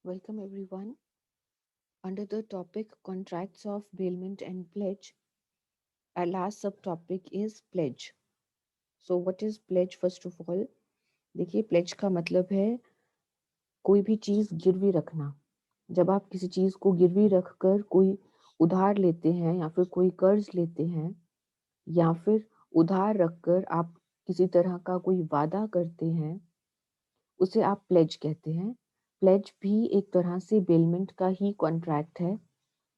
Welcome everyone. Under the topic contracts of bailment and pledge, our last subtopic is pledge. So what is pledge first of all? देखिए pledge का मतलब है कोई भी चीज गिरवी रखना। जब आप किसी चीज को गिरवी रखकर कोई उधार लेते हैं या फिर कोई कर्ज लेते हैं या फिर उधार रखकर आप किसी तरह का कोई वादा करते हैं, उसे आप प्लेज कहते हैं। प्लेज भी एक तरह से बेलमेंट का ही कॉन्ट्रैक्ट है।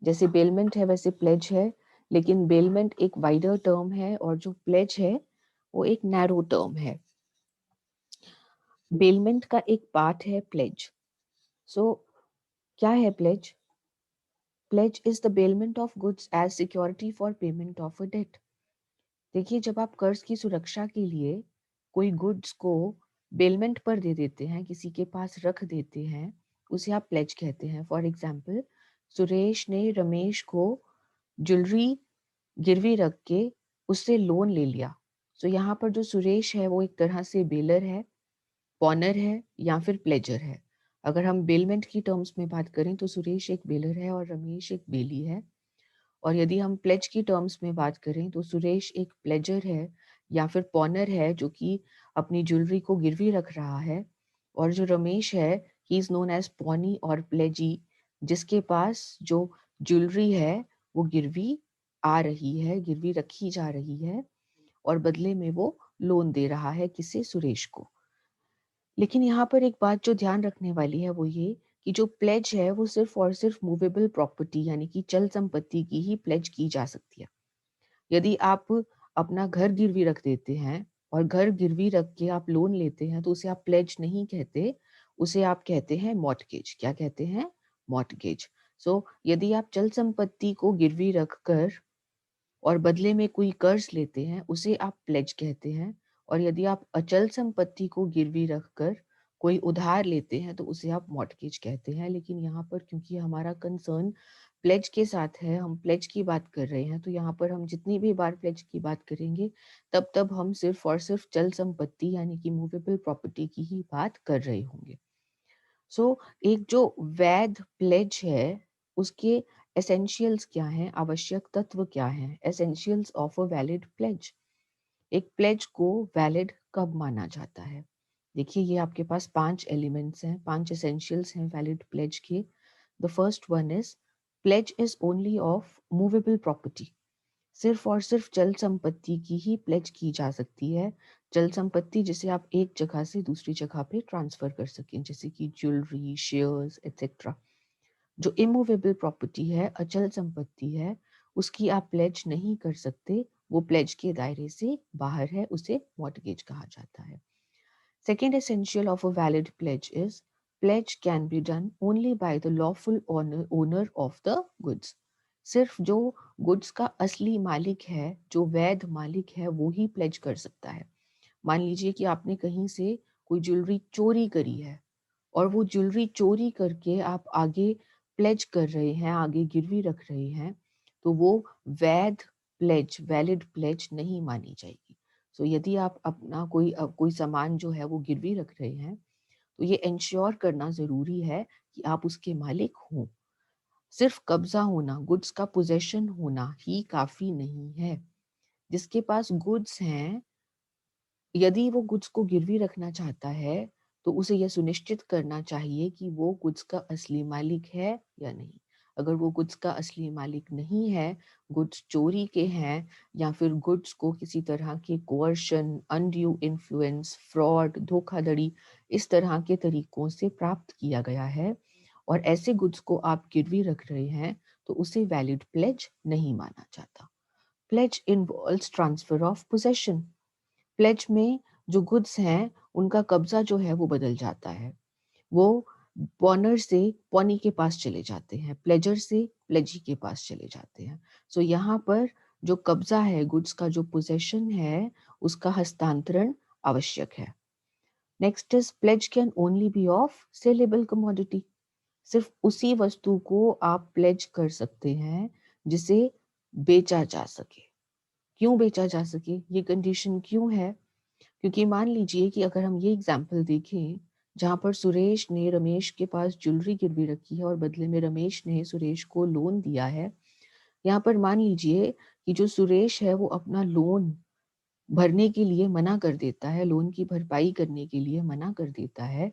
जैसे बेलमेंट है वैसे प्लेज है, लेकिन बेलमेंट एक वाइडर टर्म है और जो प्लेज है वो एक नैरो टर्म है। बेलमेंट का एक पार्ट है प्लेज। सो क्या है pledge? Pledge is the bailment of goods as security for payment of a debt. देखिए, जब आप कर्ज की सुरक्षा के लिए कोई गुड्स को बेलमेंट पर दे देते हैं, किसी के पास रख देते हैं, उसे आप प्लेज कहते हैं। फॉर एग्जाम्पल, सुरेश ने रमेश को ज्वेलरी गिरवी रख के उससे लोन ले लिया। सो यहाँ पर जो सुरेश है वो एक तरह से बेलर है, पॉनर है या फिर प्लेजर है। अगर हम बेलमेंट की टर्म्स में बात करें तो सुरेश एक बेलर है और रमेश एक बेली है। और यदि हम प्लेज की टर्म्स में बात करें तो सुरेश एक प्लेजर है या फिर पॉनर है जो कि अपनी ज्वेलरी को गिरवी रख रहा है। और जो रमेश है, he is known as pawnee और प्लेजी, जिसके पास जो ज्वेलरी है वो गिरवी आ रही है, गिरवी रखी जा रही है और बदले में वो लोन दे रहा है किसे? सुरेश को। लेकिन यहाँ पर एक बात जो ध्यान रखने वाली है वो ये कि जो प्लेज है वो सिर्फ और सिर्फ मूवेबल प्रॉपर्टी यानी कि चल संपत्ति की ही प्लेज की जा सकती है। यदि आप अपना घर गिरवी रख देते हैं और घर गिरवी रख के आप लोन लेते हैं तो उसे आप प्लेज नहीं कहते, उसे आप कहते हैं मॉर्टगेज। क्या कहते हैं? मॉर्टगेज। सो यदि आप चल संपत्ति को गिरवी रख कर और बदले में कोई कर्ज लेते हैं उसे आप प्लेज कहते हैं। और यदि आप अचल संपत्ति को गिरवी रखकर कोई उधार लेते हैं तो उसे आप मॉर्टगेज कहते हैं। लेकिन यहाँ पर क्योंकि हमारा कंसर्न प्लेज के साथ है, हम प्लेज की बात कर रहे हैं, तो यहाँ पर हम जितनी भी बार प्लेज की बात करेंगे तब तब हम सिर्फ और सिर्फ चल संपत्ति यानी कि मूवेबल प्रॉपर्टी की ही बात कर रहे होंगे। सो एक जो वैध प्लेज है उसके एसेंशियल्स क्या हैं, आवश्यक तत्व क्या हैं? Essentials of a valid pledge. एक प्लेज को वैलिड कब माना जाता है? देखिए, ये आपके पास 5 एलिमेंट्स हैं, 5 एसेंशियल्स हैं वैलिड प्लेज के। The first one is pledge is only of movable property. सिर्फ और सिर्फ चल संपत्ति की ही प्लेज की जा सकती है। चल संपत्ति जिसे आप एक जगह से दूसरी जगह पे ट्रांसफर कर सकें, जैसे कि ज्वेलरी, शेयर्स एक्सेट्रा। जो इमूवेबल प्रॉपर्टी है, अचल संपत्ति है, उसकी आप प्लेज नहीं कर सकते, वो प्लेज के दायरे से बाहर है, उसे मॉर्टगेज कहा जाता है। Second essential of a valid pledge is pledge can be done only by the lawful owner of the goods. सिर्फ जो गुड्स का असली मालिक है, जो वैध मालिक है, वो ही प्लेज कर सकता है। मान लीजिए कि आपने कहीं से कोई ज्वेलरी चोरी करी है और वो ज्वेलरी चोरी करके आप आगे प्लेज कर रहे हैं, आगे गिरवी रख रहे हैं, तो वो वैध प्लेज, वैलिड प्लेज नहीं मानी जाएगी। सो यदि आप अपना कोई सामान जो है वो गिरवी रख रहे हैं तो ये इंश्योर करना जरूरी है कि आप उसके मालिक हों। सिर्फ कब्जा होना, गुड्स का पोजेशन होना ही काफी नहीं है। जिसके पास गुड्स हैं, यदि वो गुड्स को गिरवी रखना चाहता है तो उसे यह सुनिश्चित करना चाहिए कि वो गुड्स का असली मालिक है या नहीं। अगर वो गुड्स का असली मालिक नहीं है, गुड्स चोरी के हैं या फिर गुड्स को किसी तरह के कोअर्शन, अनड्यू इन्फ्लुएंस, फ्रॉड, धोखाधड़ी, इस तरह के तरीकों से प्राप्त किया गया है और ऐसे गुड्स को आप गिरवी रख रहे हैं, तो उसे वैलिड प्लेज नहीं माना जाता। Pledge involves transfer of possession. Pledge में जो गुड्स हैं उनका कब्जा जो है वो बदल जाता है। वो पॉनर से पॉनी के पास चले जाते हैं, प्लेजर से प्लेजी के पास चले जाते हैं। सो यहाँ पर जो कब्जा है, गुड्स का जो पोजेशन है, उसका हस्तांतरण आवश्यक है। Next is pledge can only be of saleable commodity. सिर्फ उसी वस्तु को आप प्लेज कर सकते हैं जिसे बेचा जा सके। क्यों बेचा जा सके? ये कंडीशन क्यों है? क्योंकि मान लीजिए कि अगर हम ये एग्जाम्पल देखें जहाँ पर सुरेश ने रमेश के पास ज्वेलरी गिरवी रखी है और बदले में रमेश ने सुरेश को लोन दिया है। यहाँ पर मान लीजिए कि जो सुरेश है वो अपना लोन भरने के लिए मना कर देता है, लोन की भरपाई करने के लिए मना कर देता है।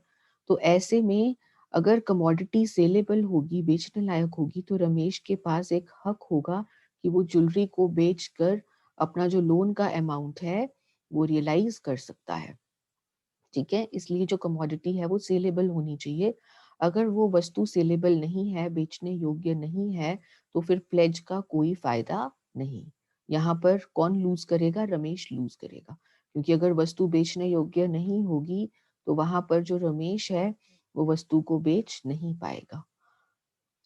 तो ऐसे में अगर कमोडिटी सेलेबल होगी, बेचने लायक होगी, तो रमेश के पास एक हक होगा कि वो ज्वेलरी को बेचकर अपना जो लोन का अमाउंट है वो रियलाइज कर सकता है। ठीक है, इसलिए जो कमोडिटी है वो सेलेबल होनी चाहिए। अगर वो वस्तु सेलेबल नहीं है, बेचने योग्य नहीं है, तो फिर प्लेज का कोई फायदा नहीं। यहाँ पर कौन लूज करेगा? रमेश लूज करेगा, क्योंकि अगर वस्तु बेचने योग्य नहीं होगी तो वहां पर जो रमेश है वो वस्तु को बेच नहीं पाएगा।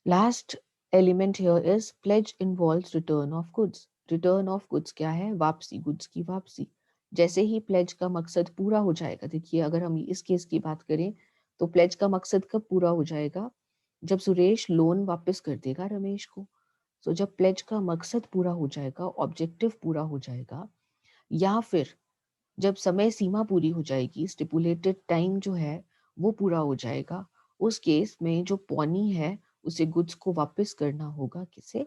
Last element here is pledge involves return of goods. Return of goods क्या है? वापसी, गुड्स की वापसी। जैसे ही प्लेज का मकसद पूरा हो जाएगा, देखिए अगर हम इस केस की बात करें तो प्लेज का मकसद कब पूरा हो जाएगा? जब सुरेश लोन वापस कर देगा रमेश को। तो जब प्लेज का मकसद पूरा हो जाएगा, ऑब्जेक्टिव पूरा हो जाएगा, या फिर जब समय सीमा पूरी हो जाएगी, स्टिपुलेटेड टाइम जो है वो पूरा हो जाएगा, उस केस में जो पौनी है उसे गुड्स को वापस करना होगा। किसे?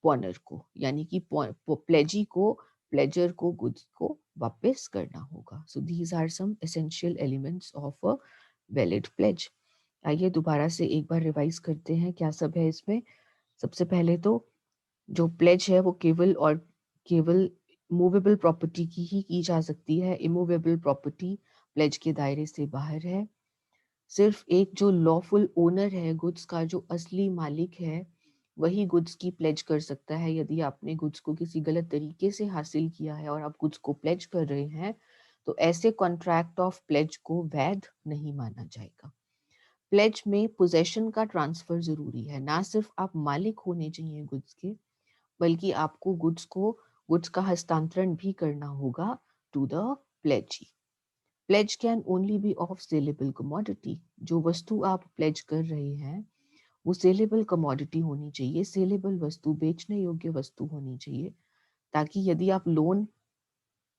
पॉनर को, यानी कि प्लेजी को, प्लेजर को गुड्स को वापस करना होगा। So these are some essential elements of a valid pledge. आइए दोबारा से एक बार रिवाइज करते हैं क्या सब है इसमें। सबसे पहले तो जो प्लेज है वो केवल मूवेबल प्रॉपर्टी की जा सकती है। इमूवेबल प्रॉपर्टी प्लेज के दायरे से बाहर है। सिर्फ एक जो लॉफुल ओनर है गुड्स का, जो असली मालिक है, वही गुड्स की प्लेज कर सकता है। यदि आपने गुड्स को किसी गलत तरीके से हासिल किया है और आप गुड्स को प्लेज कर रहे हैं, तो ऐसे कॉन्ट्रैक्ट ऑफ प्लेज को वैध नहीं माना जाएगा। प्लेज में पोजेशन का ट्रांसफर जरूरी है, ना सिर्फ आप मालिक होने चाहिए गुड्स के, बल्कि आपको गुड्स का हस्तांतरण भी करना होगा to the pledgee. Pledge can only be of saleable commodity. जो वस्तु आप प्लेज कर रहे हैं वो सेलेबल कमोडिटी होनी चाहिए, सेलेबल वस्तु, बेचने योग्य वस्तु होनी चाहिए, ताकि यदि आप लोन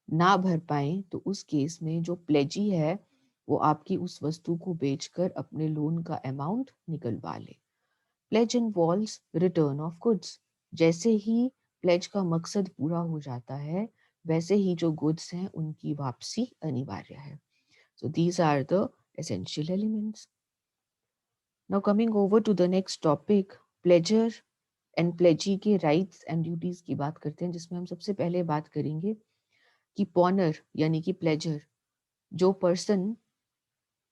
ना भर पाए तो उस केस में जो प्लेजी है वो आपकी उस वस्तु को बेचकर अपने लोन का अमाउंट निकलवा ले। Pledge involves return of goods. जैसे ही प्लेज का मकसद पूरा हो जाता है, वैसे ही जो गुड्स हैं उनकी वापसी अनिवार्य है। So these are the essential elements. Now coming over to the next topic, pledger and प्लेजी के राइट्स एंड ड्यूटीज की बात करते हैं, जिसमें हम सबसे पहले बात करेंगे कि पॉनर यानी कि प्लेजर, जो पर्सन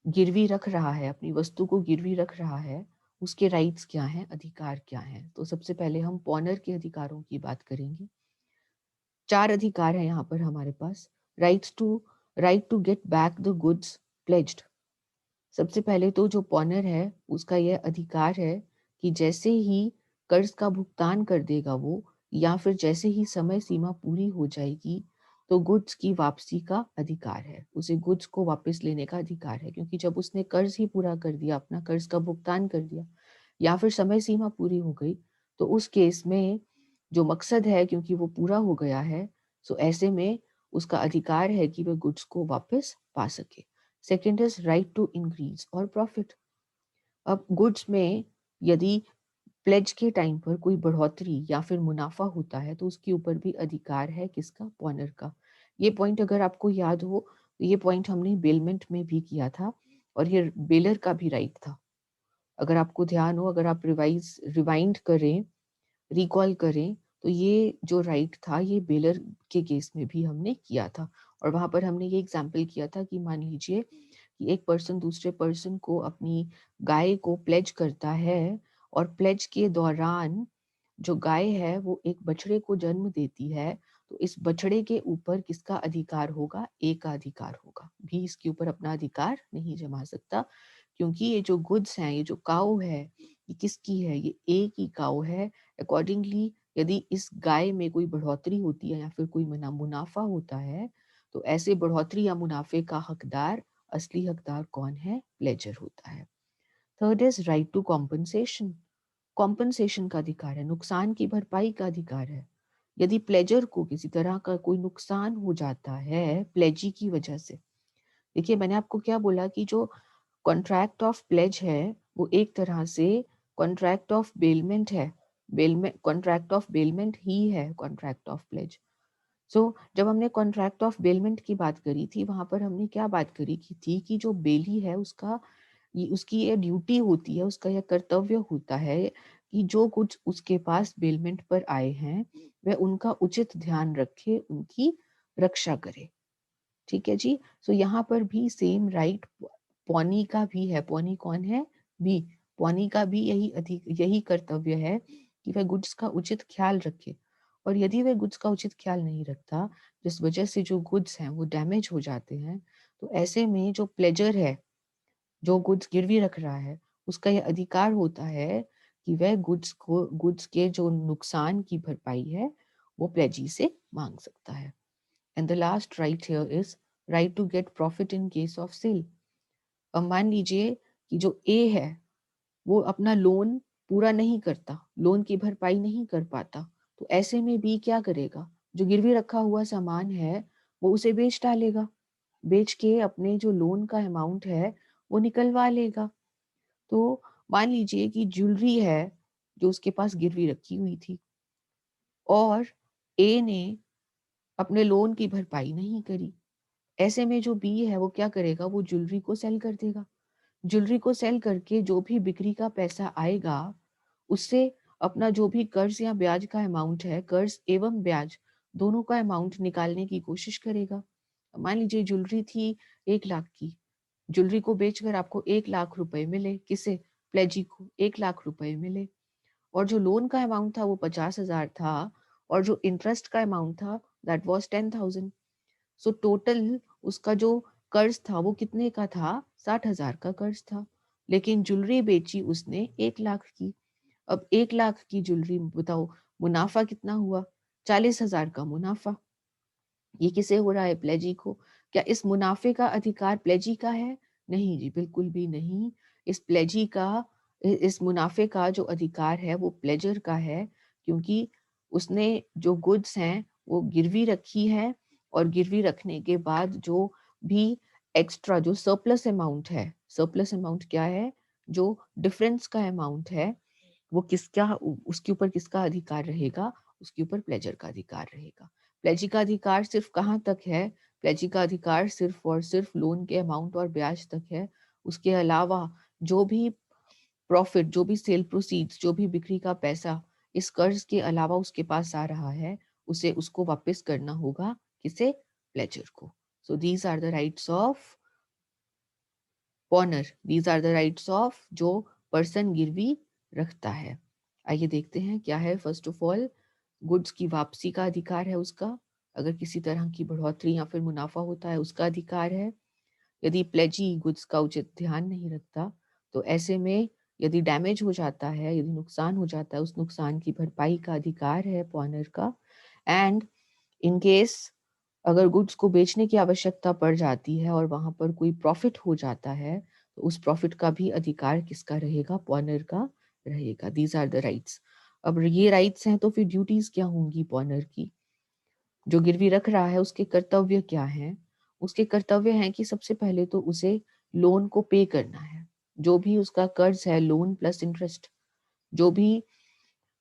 गिरवी रख रहा है, अपनी वस्तु को गिरवी रख रहा है, उसके राइट्स क्या हैं, अधिकार क्या हैं। तो सबसे पहले हम पॉनर के अधिकारों की बात करेंगे। 4 अधिकार हैं यहाँ पर हमारे पास। Right to get back the goods pledged. सबसे पहले तो जो पॉनर है उसका यह अधिकार है कि जैसे ही कर्ज का भुगतान कर देगा वो, या फिर जैसे ही समय सीमा पूरी हो जाएगी, तो गुड्स की वापसी का अधिकार है, उसे गुड्स को वापस लेने का अधिकार है। क्योंकि जब उसने कर्ज ही पूरा कर दिया, अपना कर्ज का भुगतान कर दिया, या फिर समय सीमा पूरी हो गई, तो उस केस में जो मकसद है, क्योंकि वो पूरा हो गया है, सो ऐसे में उसका अधिकार है कि वह गुड्स को वापस पा सके। Second is right to increase और प्रॉफिट। अब गुड्स में यदि प्लेज के टाइम पर कोई बढ़ोतरी या फिर मुनाफा होता है, तो उसके ऊपर भी अधिकार है किसका? पॉनर का। ये पॉइंट अगर आपको याद हो तो ये पॉइंट हमने बेलमेंट में भी किया था, और ये बेलर का भी राइट था। अगर आपको ध्यान हो, अगर आप रिवाइंड करें, रिकॉल करें, तो ये जो राइट था ये बेलर के केस में भी हमने किया था। और वहां पर हमने ये एग्जाम्पल किया था कि मान लीजिए कि एक पर्सन दूसरे पर्सन को अपनी गाय को प्लेज करता है, और प्लेज के दौरान जो गाय है वो एक बछड़े को जन्म देती है, तो इस बछड़े के ऊपर किसका अधिकार होगा? ए का अधिकार होगा। भी इसके ऊपर अपना अधिकार नहीं जमा सकता, क्योंकि ये जो गुड्स हैं, ये जो काऊ है, ये किसकी है? ये ए की काऊ है। अकॉर्डिंगली यदि इस गाय में कोई बढ़ोतरी होती है या फिर कोई मुनाफा होता है, तो ऐसे बढ़ोतरी या मुनाफे का हकदार, असली हकदार कौन है? प्लेजर होता है। Third is right to compensation. Compensation का अधिकार है, नुकसान की भरपाई का अधिकार है। यदि प्लेजर को किसी तरह का कोई नुकसान हो जाता है प्लेजी की वजह से, देखिए मैंने आपको क्या बोला कि जो कॉन्ट्रैक्ट ऑफ प्लेज है वो एक तरह से कॉन्ट्रैक्ट ऑफ बेलमेंट है। बेलमेंट, कॉन्ट्रैक्ट ऑफ बेलमेंट ही है कॉन्ट्रैक्ट ऑफ प्लेज। सो जब हमने कॉन्ट्रैक्ट ऑफ बेलमेंट की बात करी थी, वहां पर हमने क्या बात करी की थी कि जो बेली है उसका उसकी ये ड्यूटी होती है, उसका यह कर्तव्य होता है कि जो कुछ उसके पास बेलमेंट पर आए हैं वह उनका उचित ध्यान रखे, उनकी रक्षा करे। ठीक है जी। सो यहाँ पर भी सेम राइट पौनी का भी है। पौनी कौन है? बी। पौनी का भी यही कर्तव्य है कि वह गुड्स का उचित ख्याल रखे। और यदि वह गुड्स का उचित ख्याल नहीं रखता, जिस वजह से जो गुड्स हैं वो डैमेज हो जाते हैं, तो ऐसे में जो प्लेजर है, जो गुड्स गिरवी रख रहा है, उसका यह अधिकार होता है कि वह गुड्स के जो नुकसान की भरपाई है वो प्लेजी से मांग सकता है। And the last right here is right to get profit in case of sale. अब मान लीजिए कि जो ए है वो अपना लोन पूरा नहीं करता, लोन की भरपाई नहीं कर पाता, तो ऐसे में बी क्या करेगा? जो गिरवी रखा हुआ सामान है वो उसे बेच डालेगा, बेच के अपने जो लोन का अमाउंट है वो निकलवा लेगा। तो मान लीजिए कि ज्वेलरी है जो उसके पास गिरवी रखी हुई थी और ए ने अपने लोन की भरपाई नहीं करी। ऐसे में जो बी है वो क्या करेगा? वो ज्वेलरी को सेल कर देगा। ज्वेलरी को सेल करके जो भी बिक्री का पैसा आएगा उससे अपना जो भी कर्ज या ब्याज का अमाउंट है, कर्ज एवं ब्याज दोनों का अमाउंट निकालने की कोशिश करेगा। मान लीजिए ज्वेलरी थी 1 लाख की, ज्वेलरी को बेचकर आपको 1 लाख रुपए मिले। किसे? प्लेजी को 1 लाख रुपए मिले। और जो लोन का अमाउंट था वो 50,000 था और जो इंटरेस्ट का अमाउंट था दैट वाज 10,000। सो टोटल उसका जो कर्ज था वो कितने का था? 60,000 का कर्ज था। लेकिन ज्वेलरी बेची उसने 1 लाख की। अब 1 लाख की ज्वेलरी, बताओ मुनाफा कितना हुआ? 40,000 का मुनाफा। ये किसे हो रहा है? प्लेजी को। क्या इस मुनाफे का अधिकार प्लेजी का है? नहीं जी, बिल्कुल भी नहीं। इस प्लेजी का, इस मुनाफे का जो अधिकार है वो प्लेजर का है, क्योंकि उसने जो गुड्स हैं वो गिरवी रखी है और गिरवी रखने के बाद जो भी एक्स्ट्रा जो सरप्लस अमाउंट है, सरप्लस अमाउंट क्या है? जो डिफरेंस का अमाउंट है वो किसका, उसके ऊपर किसका अधिकार रहेगा? उसके ऊपर प्लेजर का अधिकार रहेगा। प्लेजी का अधिकार सिर्फ कहाँ तक है? प्लेजी का अधिकार सिर्फ और सिर्फ लोन के अमाउंट और ब्याज तक है। उसके अलावा जो भी प्रॉफिट, जो भी सेल प्रोसीड्स, जो भी बिक्री का पैसा इस कर्ज के अलावा उसके पास आ रहा है, उसे उसको वापस करना होगा। किसे? प्लेजर को। So these are the rights of pawnor, these are the rights of जो पर्सन गिरवी रखता है। आइए देखते हैं क्या है। फर्स्ट ऑफ ऑल, गुड्स की वापसी का अधिकार है उसका। अगर किसी तरह की बढ़ोतरी या फिर मुनाफा होता है उसका अधिकार है। यदि प्लेजी गुड्स का उचित ध्यान नहीं रखता, तो ऐसे में यदि डैमेज हो जाता है, यदि नुकसान हो जाता है, उस नुकसान की भरपाई का अधिकार है पॉनर का। एंड इन केस अगर गुड्स को बेचने की आवश्यकता पड़ जाती है और वहां पर कोई प्रॉफिट हो जाता है, तो उस प्रॉफिट का भी अधिकार किसका रहेगा? पॉनर का रहेगा। These are the rights. अब ये राइट्स हैं तो फिर ड्यूटीज क्या होंगी पॉनर की? जो गिरवी रख रहा है उसके कर्तव्य क्या हैं? उसके कर्तव्य हैं कि सबसे पहले तो उसे लोन को पे करना है। जो भी उसका कर्ज है, लोन प्लस इंटरेस्ट, जो भी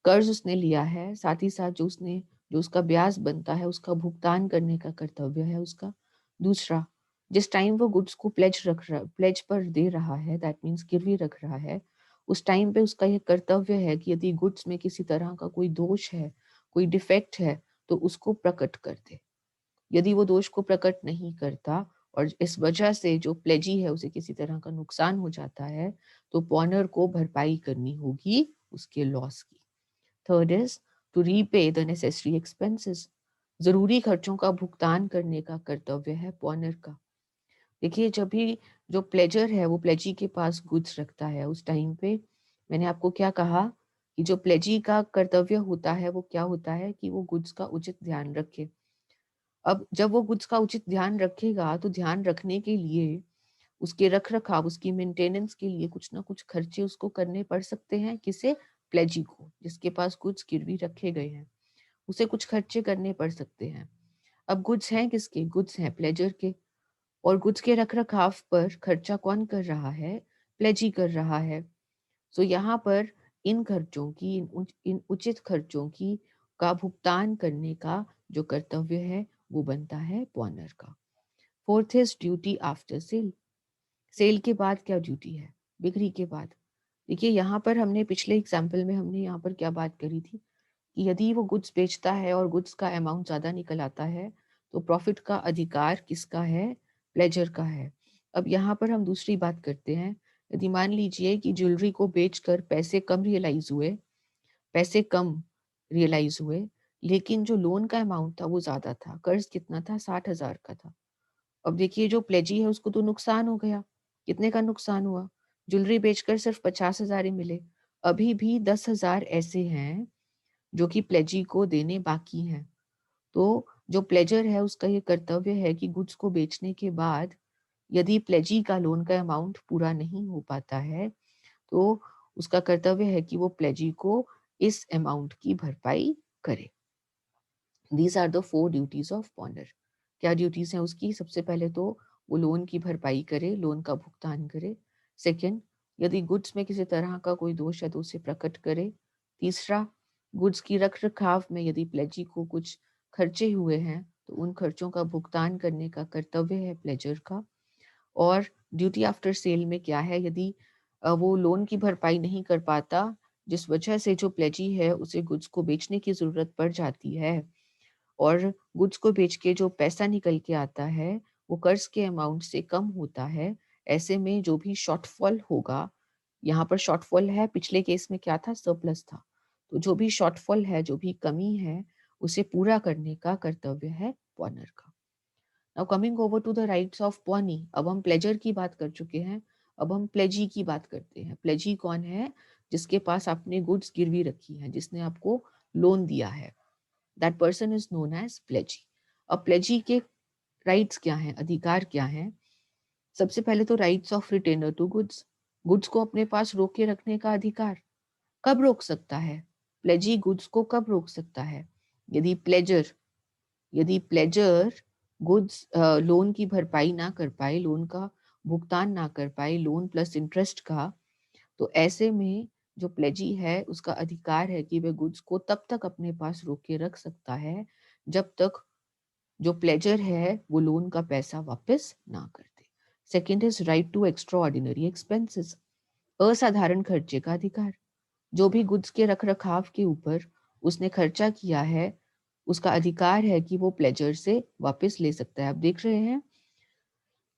कर्ज उसने लिया है, साथ ही साथ जो उसका ब्याज बनता है उसका भुगतान करने का कर्तव्य है उसका। दूसरा, जिस टाइम वो गुड्स को प्लेज पर दे रहा है, दैट मीन्स गिरवी रख रहा है, उस टाइम पे उसका यह कर्तव्य है कि यदि गुड्स में किसी तरह का कोई दोष है, कोई डिफेक्ट है, तो उसको प्रकट कर दे। यदि वो दोष को प्रकट नहीं करता और इस वजह से जो प्लेजी है उसे किसी तरह का नुकसान हो जाता है, तो पॉनर को भरपाई करनी होगी उसके लॉस की। Third is to repay the necessary expenses. जरूरी खर्चों का भुगतान करने का कर्तव्य है पॉनर का। देखिए, जब भी जो प्लेजर है वो प्लेजी के पास गुड्स रखता है, उस टाइम पे मैंने आपको क्या कहा कि जो प्लेजी का कर्तव्य होता है वो क्या होता है कि वो गुड्स का उचित ध्यान रखे। अब जब वो गुड्स का उचित ध्यान रखेगा तो ध्यान रखने के लिए, उसके रख रखाव, उसकी मेंटेनेंस के लिए कुछ ना कुछ खर्चे उसको करने पड़ सकते हैं। किसे? प्लेजी को, जिसके पास गुड्स गिरवी रखे गए हैं, उसे कुछ खर्चे करने पड़ सकते हैं। अब गुड्स हैं किसके? गुड्स हैं प्लेजर के। और गुड्स के रख रखाव पर खर्चा कौन कर रहा है? प्लेजी कर रहा है। सो यहाँ पर इन खर्चों की, इन उचित खर्चों की का भुगतान करने का जो कर्तव्य है वो बनता है पॉनर का। Fourth is duty after sale. Sale के बाद क्या ड्यूटी है? बिक्री के बाद। देखिए यहाँ पर हमने पिछले एग्जाम्पल में हमने यहाँ पर क्या बात करी थी कि यदि वो गुड्स बेचता है और गुड्स का अमाउंट ज़्यादा निकल आता है तो प्रॉफिट का अधिकार किसका है? प्लेजर का है। अब यहाँ पर हम दूसरी बात करते हैं। यदि मान लीजिए कि ज्वेलरी को बेचकर पैसे कम रियलाइज हुए, लेकिन जो लोन का अमाउंट था वो ज़्यादा था। कर्ज कितना था? 60,000 का था। अब देखिए जो प्लेजी है उसको तो नुकसान हो गया। कितने का नुकसान हुआ? ज्वेलरी बेचकर सिर्फ 50,000 ही मिले। अभी भी 10,000 ऐसे हैं जो कि प्लेजी को देने बाकी हैं। तो जो प्लेजर है उसका ये कर्तव्य है कि गुड्स को बेचने के बाद यदि प्लेजी का लोन का अमाउंट पूरा नहीं हो पाता है तो उसका कर्तव्य है कि वो प्लेजी को इस अमाउंट की भरपाई करे। These are the 4 duties of pawnor. क्या ड्यूटीज हैं उसकी? सबसे पहले तो वो लोन की भरपाई करे, लोन का भुगतान करे। सेकंड, यदि गुड्स में किसी तरह का कोई दोष है तो उसे प्रकट करे। तीसरा, गुड्स की रख रखाव में यदि प्लेजी को कुछ खर्चे हुए हैं तो उन खर्चों का भुगतान करने का कर्तव्य है प्लेजर का। और ड्यूटी आफ्टर सेल में क्या है? यदि वो लोन की भरपाई नहीं कर पाता, जिस वजह से जो प्लेजी है उसे गुड्स को बेचने की जरूरत पड़ जाती है, और गुड्स को बेच के जो पैसा निकल के आता है वो कर्ज के अमाउंट से कम होता है। ऐसे में जो भी शॉर्टफॉल होगा, यहाँ पर शॉर्टफॉल है, पिछले केस में क्या था? सरप्लस था। तो जो भी शॉर्टफॉल है, जो भी कमी है, उसे पूरा करने का कर्तव्य है पॉनर का। Now coming over to the rights of pawnee. अब हम प्लेजर की बात कर चुके हैं, अब हम प्लेजी की बात करते हैं। प्लेजी कौन है? जिसके पास आपने गुड्स गिरवी रखी है, जिसने आपको लोन दिया है, that person is known as pledgee. अब प्लेजी के राइट्स क्या हैं, अधिकार क्या हैं? सबसे पहले तो rights of retainer to goods. Goods को अपने पास रोक के रखने का अधिकार। कब रोक सकता है प्लेजी? गुड्स को कब रोक सकता है? यदि प्लेजर गुड्स लोन की भरपाई ना कर पाए, लोन का भुगतान ना कर पाए, लोन प्लस इंटरेस्ट का, तो ऐसे में जो प्लेजी है उसका अधिकार है कि वह गुड्स को तब तक अपने पास रोक के रख सकता है जब तक जो प्लेजर है वो लोन का पैसा वापस ना कर दे। Second is right to extraordinary expenses. असाधारण खर्चे का अधिकार। जो भी गुड्स के रख रखाव के ऊपर उसने खर्चा किया है उसका अधिकार है कि वो प्लेजर से वापस ले सकता है। आप देख रहे हैं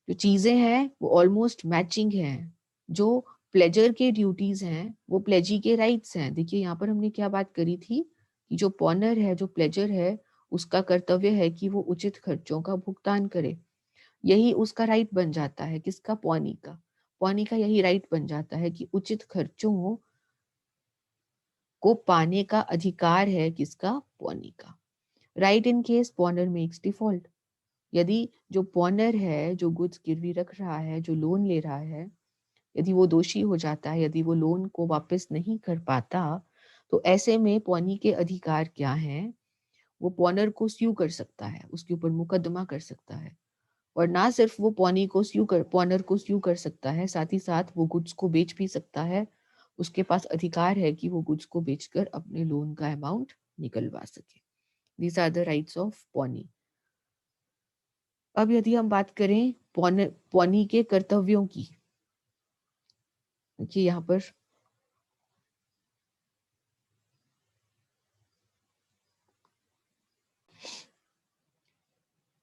जो चीजें हैं वो ऑलमोस्ट मैचिंग हैं। जो प्लेजर के ड्यूटीज हैं वो प्लेजी के राइट्स हैं। देखिए यहाँ पर हमने क्या बात करी थी कि जो पॉनर है, जो प्लेजर है, उसका कर्तव्य है कि वो उचित खर्चों का भुगतान करे। यही उसका राइट बन जाता है। किसका? पॉनी का। पॉनी का यही राइट बन जाता है कि उचित खर्चों को पाने का अधिकार है किसका? पॉनी का। Right in case पॉनर makes default. यदि जो पॉनर है, जो गुड्स गिरवी रख रहा है, जो लोन ले रहा है, यदि वो दोषी हो जाता है, यदि वो लोन को वापस नहीं कर पाता, तो ऐसे में पॉनी के अधिकार क्या हैं? वो पॉनर को स्यू कर सकता है, उसके ऊपर मुकदमा कर सकता है। और ना सिर्फ वो पॉनर को स्यू कर सकता है, साथ ही साथ वो गुड्स को बेच भी सकता है। उसके पास अधिकार है कि वो गुड्स को बेचकर अपने लोन का अमाउंट निकलवा सके। These are the rights of pawnee. अब यदि हम बात करें पौनी के कर्तव्यों की, देखिए यहाँ पर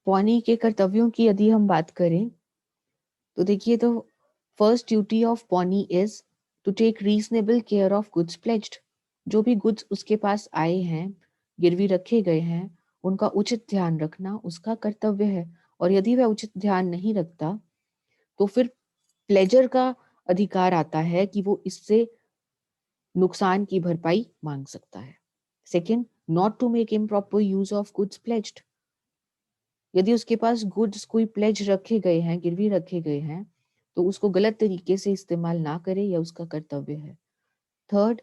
पौनी के कर्तव्यों की यदि हम बात करें तो देखिए, तो first duty of pawnee is to take reasonable care of goods pledged. जो भी गुड्स उसके पास आए हैं, गिरवी रखे गए हैं, उनका उचित ध्यान रखना उसका कर्तव्य है। और यदि वह उचित ध्यान नहीं रखता तो फिर प्लेजर का अधिकार आता है कि वो इससे नुकसान की भरपाई मांग सकता है। Second, not to make improper use of goods pledged. यदि उसके पास गुड्स कोई प्लेज रखे गए हैं, गिरवी रखे गए हैं, तो उसको गलत तरीके से इस्तेमाल ना करे, यह उसका कर्तव्य है। थर्ड,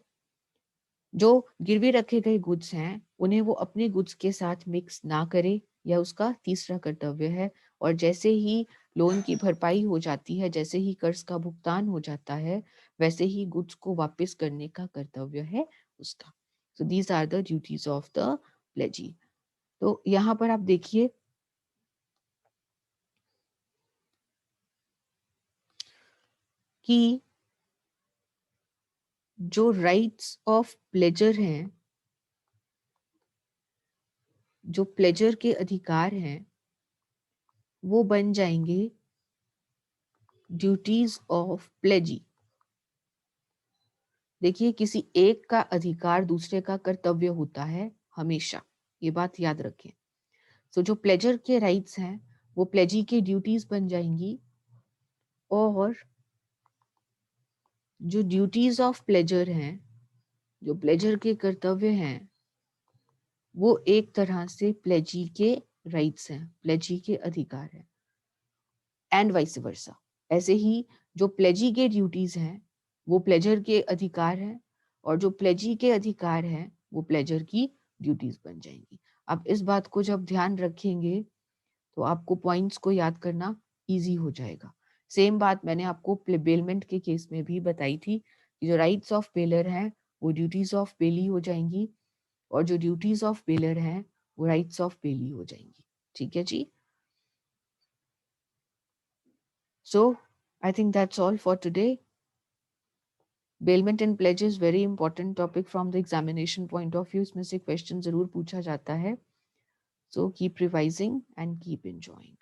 जो गिरवी रखे गए गुड्स हैं उन्हें वो अपने गुड्स के साथ मिक्स ना करे, यह उसका तीसरा कर्तव्य है। और जैसे ही लोन की भरपाई हो जाती है, जैसे ही कर्ज का भुगतान हो जाता है, वैसे ही गुड्स को वापस करने का कर्तव्य है उसका। So these are the duties of the pledgee. तो यहाँ पर आप देखिए कि जो राइट्स ऑफ प्लेजर हैं, जो प्लेजर के अधिकार हैं, वो बन जाएंगे ड्यूटीज ऑफ प्लेजी। देखिए, किसी एक का अधिकार दूसरे का कर्तव्य होता है हमेशा, ये बात याद रखें। सो जो प्लेजर के राइट्स हैं वो प्लेजी के ड्यूटीज बन जाएंगी, और जो ड्यूटीज ऑफ प्लेजर हैं, जो प्लेजर के कर्तव्य हैं, वो एक तरह से प्लेजी के राइट्स हैं, प्लेजी के अधिकार हैं, एंड वाइस वर्सा। ऐसे ही जो प्लेजी के ड्यूटीज हैं वो प्लेजर के अधिकार हैं, और जो प्लेजी के अधिकार हैं वो प्लेजर की ड्यूटीज बन जाएंगी। अब इस बात को जब ध्यान रखेंगे तो आपको पॉइंट्स को याद करना इजी हो जाएगा। सेम बात मैंने आपको बेलमेंट के केस में भी बताई थी कि जो राइट्स ऑफ बेलर हैं वो ड्यूटीज ऑफ बेली हो जाएंगी, और जो ड्यूटीज ऑफ बेलर हैं वो राइट्स ऑफ बेली हो जाएंगी। ठीक है जी। So I think that's all for today. Bailment and pledges very important topic from the examination point of view. इसमें से क्वेश्चन जरूर पूछा जाता है। So keep revising and keep enjoying.